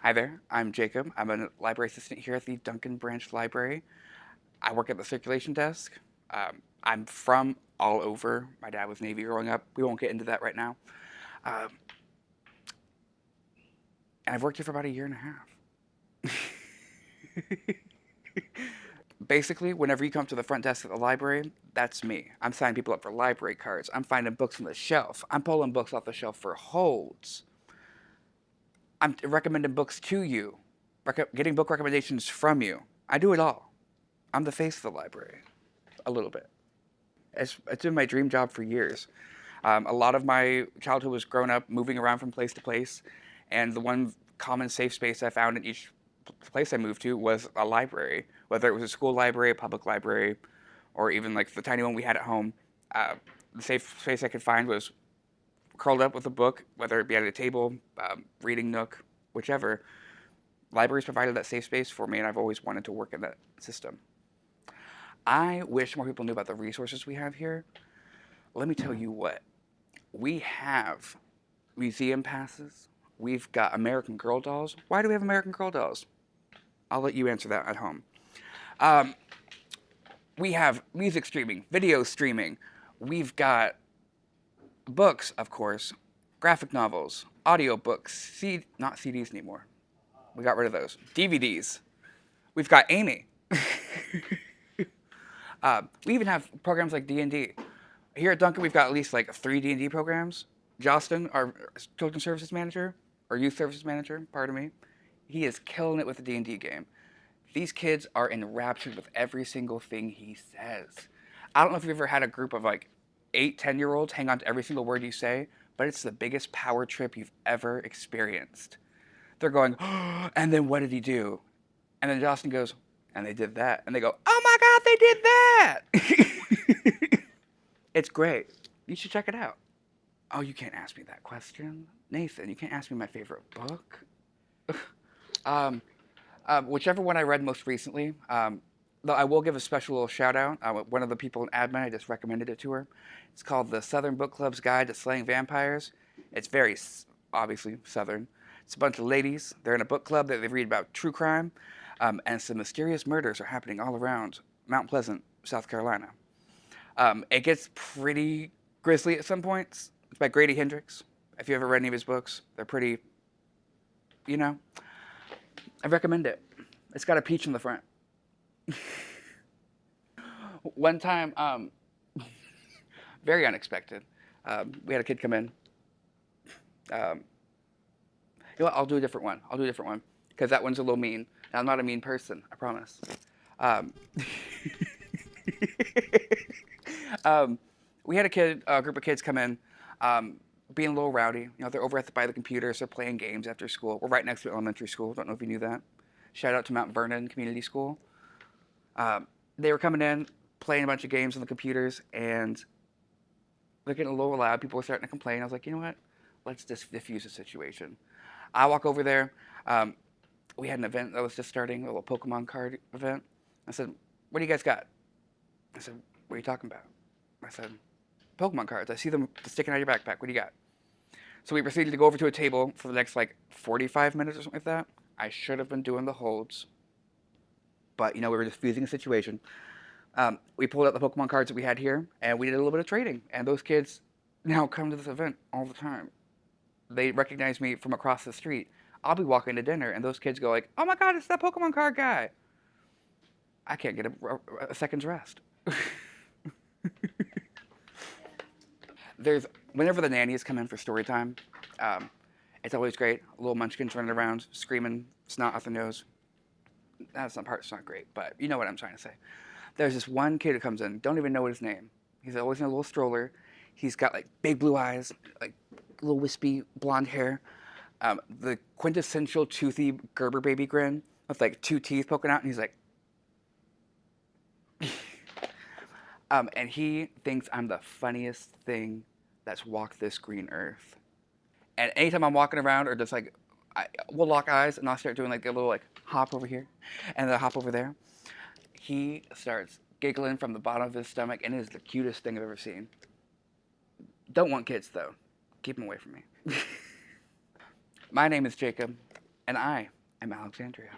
Hi there, I'm Jacob. I'm a library assistant here at the Duncan Branch Library. I work at the circulation desk. I'm from all over. My dad was Navy growing up. We won't get into that right now. Um, and I've worked here for about a year and a half. Basically, whenever you come to the front desk at the library, that's me. I'm signing people up for library cards. I'm finding books on the shelf. I'm pulling books off the shelf for holds. I'm recommending books to you, getting book recommendations from you. I do it all. I'm the face of the library, a little bit. It's been my dream job for years. A lot of my childhood was grown up moving around from place to place, and the one common safe space I found in each place I moved to was a library, whether it was a school library, a public library, or even like the tiny one we had at home. The safe space I could find was curled up with a book, whether it be at a table, reading nook, whichever. Libraries provided that safe space for me, and I've always wanted to work in that system. I wish more people knew about the resources we have here. Let me tell you what. We have museum passes. We've got American Girl dolls. Why do we have American Girl dolls? I'll let you answer that at home. Um, we have music streaming, video streaming. We've got books, of course, graphic novels, audiobooks, not CDs anymore. We got rid of those. DVDs. We've got Amy. We even have programs like D&D. Here at Duncan, we've got at least like 3 D&D programs. Justin, our children's services manager, or youth services manager, pardon me, he is killing it with the D&D game. These kids are enraptured with every single thing he says. I don't know if you've ever had a group of like 8, 10-year-olds hang on to every single word you say, but it's the biggest power trip you've ever experienced. They're going, oh, and then what did he do? And then Justin goes, and they did that. And they go, oh my God, they did that! It's great. You should check it out. Oh, you can't ask me that question. Nathan, you can't ask me my favorite book. Whichever one I read most recently, though I will give a special little shout out. One of the people in admin, I just recommended it to her. It's called The Southern Book Club's Guide to Slaying Vampires. It's very, obviously, Southern. It's a bunch of ladies. They're in a book club that they read about true crime, and some mysterious murders are happening all around Mount Pleasant, South Carolina. It gets pretty grisly at some points. It's by Grady Hendrix. If you ever read any of his books, they're pretty, I recommend it. It's got a peach in the front. One time, very unexpected, we had a kid come in. You know what, I'll do a different one. Because that one's a little mean. And I'm not a mean person, I promise. Um, we had a group of kids come in, being a little rowdy. They're over by the computers. They're playing games after school. We're right next to elementary school. Don't know if you knew that. Shout out to Mount Vernon Community School. They were coming in, playing a bunch of games on the computers, and they're getting a little loud. People were starting to complain. I was like, you know what? Let's just diffuse the situation. I walk over there. We had an event that was just starting, a little Pokemon card event. I said, what do you guys got? I said, what are you talking about? I said, Pokemon cards. I see them sticking out of your backpack. What do you got? So we proceeded to go over to a table for the next 45 minutes or something like that. I should have been doing the holds, but we were just fusing a situation. We pulled out the Pokemon cards that we had here, and we did a little bit of trading. And those kids now come to this event all the time. They recognize me from across the street. I'll be walking to dinner, and those kids go like, "Oh my God, it's that Pokemon card guy!" I can't get a second's rest. Whenever the nannies come in for story time, it's always great. Little munchkins running around, screaming, snot out the nose. That's not part's not great, but you know what I'm trying to say. There's this one kid who comes in, don't even know his name. He's always in a little stroller. He's got big blue eyes, little wispy blonde hair, the quintessential toothy Gerber baby grin with 2 teeth poking out, and he's like, and he thinks I'm the funniest thing that's walked this green earth. And anytime I'm walking around or just we'll lock eyes and I'll start doing a little hop over here and then hop over there. He starts giggling from the bottom of his stomach, and it is the cutest thing I've ever seen. Don't want kids though. Keep them away from me. My name is Jacob. And I am Alexandria.